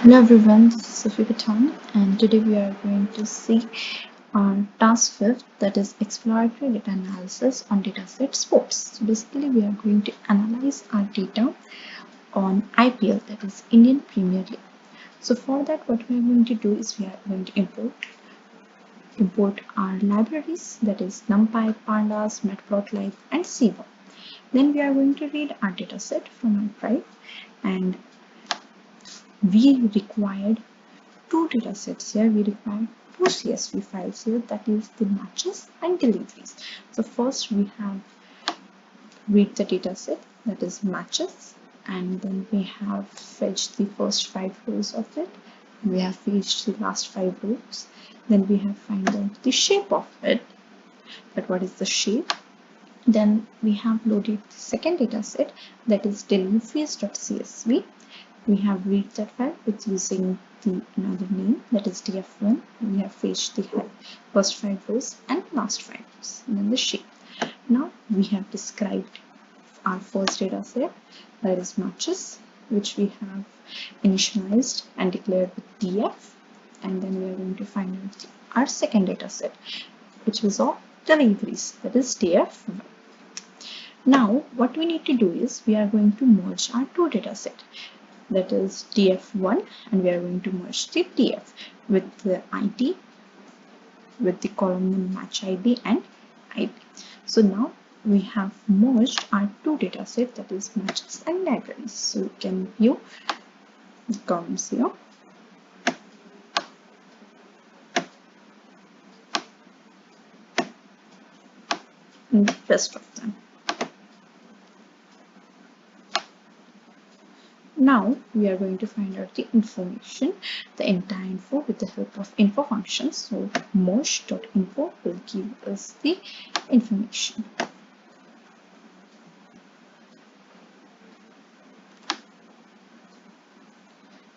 Hello everyone, this is Sophie Katan, and today we are going to see our task fifth, that is exploratory data analysis on dataset sports. So basically we are going to analyze our data on IPL, that is Indian Premier League. So for that what we are going to do is we are going to import our libraries, that is NumPy, Pandas, Matplotlib and Siva. Then we are going to read our dataset from our drive, and we required two data sets here. We require two CSV files here, that is the matches and deliveries. So first we have read the data set, that is matches, and then we have fetched the first 5 rows of it. We have fetched the last 5 rows. Then we have find out the shape of it, that what is the shape. Then we have loaded the second data set, that is deliveries.csv. We have read that file with using the another name, that is df1. We have fetched the first 5 rows and last 5 rows, and then the shape. Now we have described our first data set, that is matches, which we have initialized and declared with df, and then we are going to find out our second data set, which is of deliveries, that is df1. Now what we need to do is we are going to merge our two data set, that is df1, and we are going to merge the df with the id, with the column name match id and id. So now we have merged our two data set, that is matches and libraries. So you can view the columns here and the rest of them. Now we are going to find out the information, the entire info with the help of info functions. So merge.info will give us the information.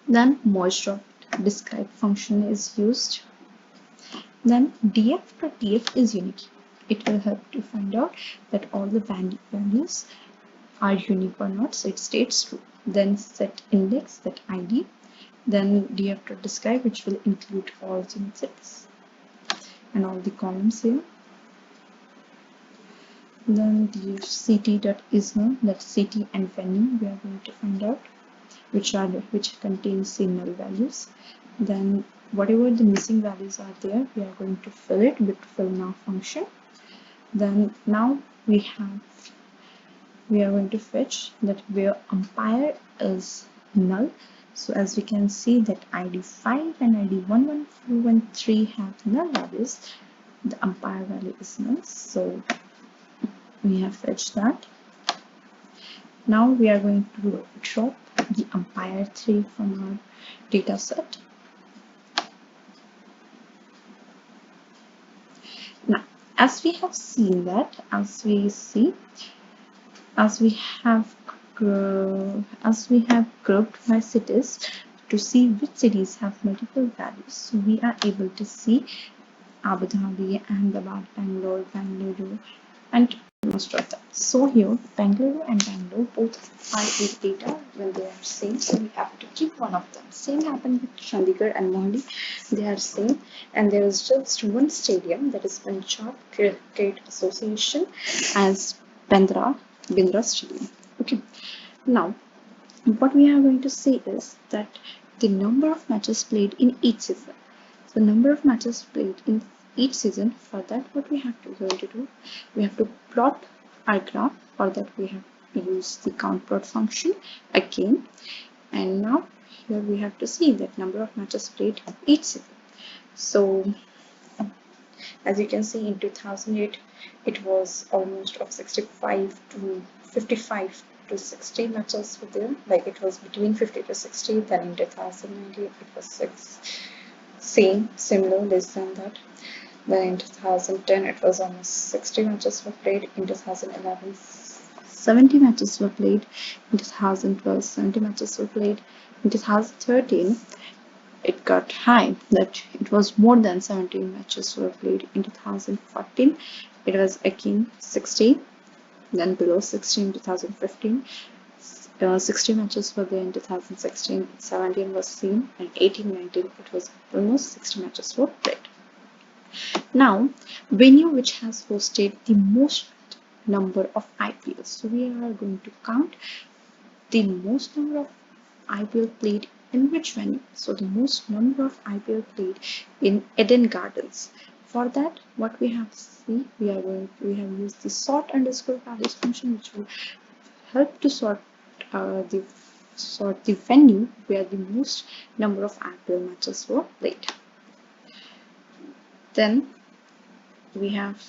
Then merge.describe function is used. Then df.df is unique. It will help to find out that all the values are unique or not, so it states true. Then set index, that id. Then df.describe, which will include all the methods and all the columns here. Then df ct.isNull, that city and venue we are going to find out, which contains the null values. Then whatever the missing values are there, we are going to fill it with fill now function. Then now we are going to fetch that where umpire is null. So as we can see that id5 and id11413 have null values, the umpire value is null, so we have fetched that. Now we are going to drop the umpire 3 from our data set. Now as we have seen that, as we have grouped by cities to see which cities have multiple values, so we are able to see Abu Dhabi, Ahmedabad, Bangalore, Bangalore, and most of them. So here Bangalore and Bangalore both are with data when they are same, so we have to keep one of them. Same happened with Chandigarh and Mohali, they are same, and there is just one stadium, that is Punjab Cricket Association as Bindra Stadium. Okay, now what we are going to say is that the number of matches played in each season. So number of matches played in each season, for that what we have to going to do, we have to plot our graph. For that we have to use the count plot function again, and now here we have to see that number of matches played each season. So as you can see in 2008 it was almost of 65 to 55 to 60 matches were there, like it was between 50 to 60. Then in 2019 it was similar, less than that. Then in 2010 it was almost 60 matches were played. In 2011 70 matches were played. In 2012 70 matches were played. In 2013 it got high, that it was more than 17 matches were played. In 2014 it was again 60, then below 60 in 2015, 60 matches were there in 2016-17 was seen, and 18-19 it was almost 60 matches were played. Now, venue which has hosted the most number of IPLs. So we are going to count the most number of IPL played in which venue. So the most number of IPL played in Eden Gardens. For that, what we have see, we have used the sort underscore values function, which will help to sort the venue where the most number of IPL matches were played. Then we have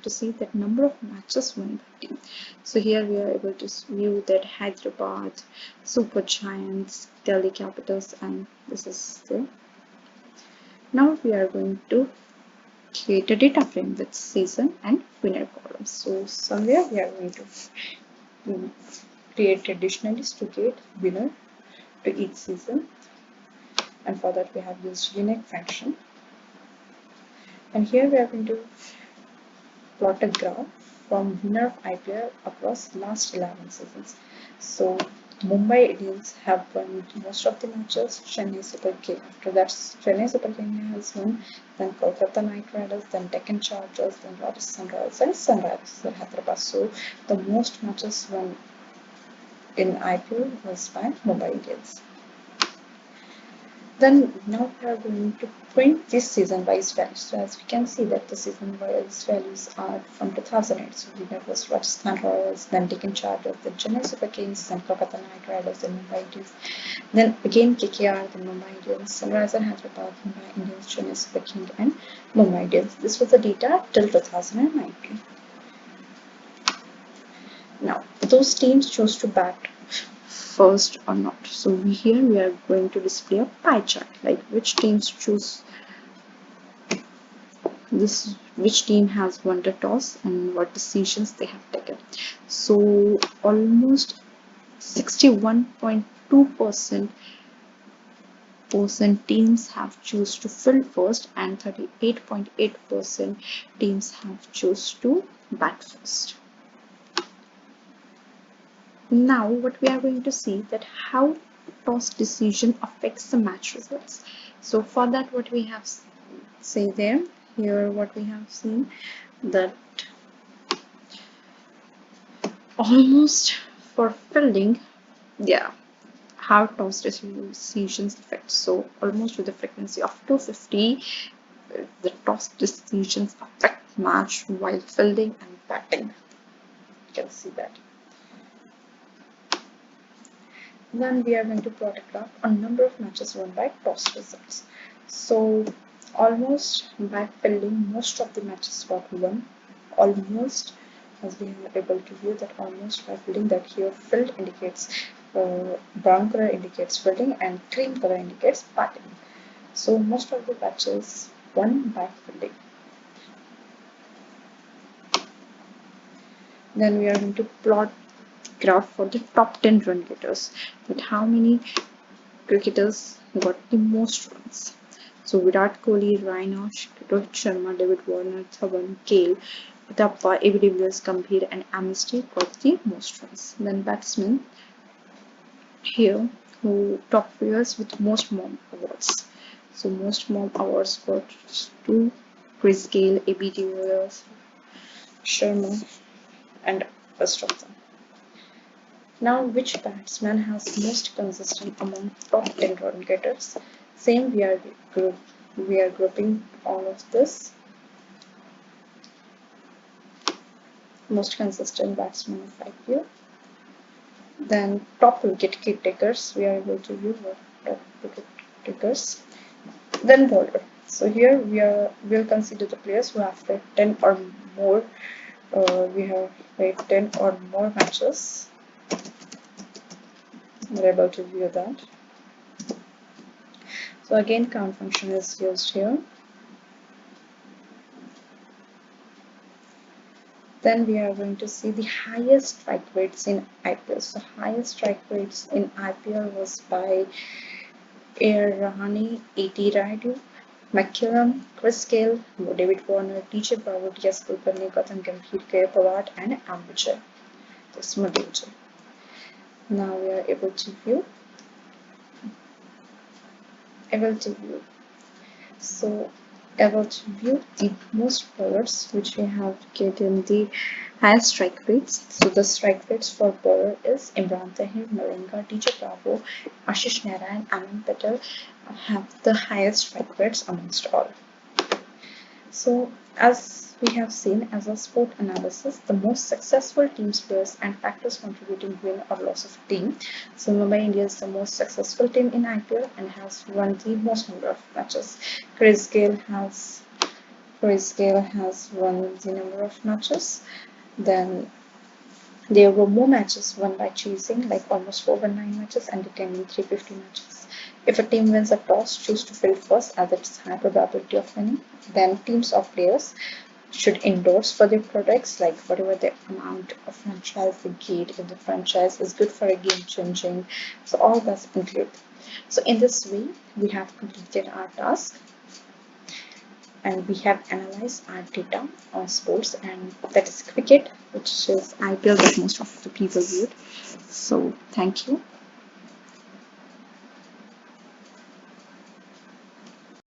to see that number of matches won by team. So here we are able to view that Hyderabad, Super Giants, Delhi Capitals, and this is there. Now we are going to create a data frame with season and winner columns. So somewhere we are going to create traditionally to get winner to each season, and for that we have used unique function. And here we are going to plot a graph from winner of IPL across last 11 seasons. So Mumbai Indians have won most of the matches. Chennai Super King. After that, Chennai Super King has won. Then Kolkata Knight Riders, then Deccan Chargers, then Rajasthan Royals, and Sunrisers Hyderabad. So the most matches won in IPL was by Mumbai Indians. Then now we are going to print this season wise values. So as we can see that the season wise values are from 2008. So winner was Rajasthan Royals, then Deccan Chargers, then Chennai Super Kings, then Kolkata Knight Riders, then Mumbai Indians. Then again KKR, then Mumbai Indians, Sunrisers Hyderabad, Mumbai Indians, Chennai Super King, and Mumbai Indians. This was the data till 2019. Now those teams chose to bat first or not. So here we are going to display a pie chart, like which teams choose this, which team has won the toss and what decisions they have taken. So almost 61.2% teams have choose to field first, and 38.8% teams have choose to bat first. Now what we are going to see that how toss decision affects the match results. So for that, what we have say there, here what we have seen that almost for fielding, yeah, how toss decisions affect. So almost with the frequency of 250, the toss decisions affect match while fielding and batting. You can see that. Then we are going to plot a graph on number of matches won by toss results. So almost by fielding, most of the matches got won. Almost, as we are able to view that almost by fielding, that here field indicates brown color indicates fielding and cream color indicates batting. So most of the matches won by fielding. Then we are going to plot graph for the top 10 run getters, that how many cricketers got the most runs. So Virat Kohli, Raina, Rohit Sharma, David Warner, Dhawan, Gale, Thappa, AB de Villiers, Gambhir, and Amnesty got the most runs. Then batsmen here, who top players with most mom awards. So most mom awards got to Chris Gale, AB de Villiers, Sharma, and rest of them. Now, which batsman has most consistent among top 10 run getters? Same, we are grouping all of this. Most consistent batsman of IPL. Then top wicket takers, we are able to view what top wicket takers. Then bowler. So here we'll consider the players who have played 10 or more. We have played 10 or more matches. We're able to view that. So again, count function is used here. Then we are going to see the highest strike rates in IPL. So highest strike rates in IPL was by Air Rahane, 80 Raidu, McCullum, Chris Gale, David Warner, DJ Bravo, DS Kulkarni, Gautam Gambhir, K. Pawat, and Ambujay. This Mudinjay. Now we are able to view. So able to view the most bowlers which we have given the highest strike rates. So the strike rates for bowler is Imran Tahir, Malinga, DJ Bravo, Ashish Nehra and Anand Patel have the highest strike rates amongst all. So, as we have seen as a sport analysis, the most successful teams, players, and factors contributing win or loss of a team. So, Mumbai Indians is the most successful team in IPL and has won the most number of matches. Chris Gayle has won the number of matches. Then there were more matches won by chasing, like almost 419 matches, and detaining 350 matches. If a team wins a toss, choose to field first as it's high probability of winning. Then teams or players should endorse for their products, like whatever the amount of franchise they get, if the franchise is good for a game changing. So all that's included. So in this way, we have completed our task and we have analyzed our data on sports, and that is cricket, which is IPL that most of the people viewed. So thank you.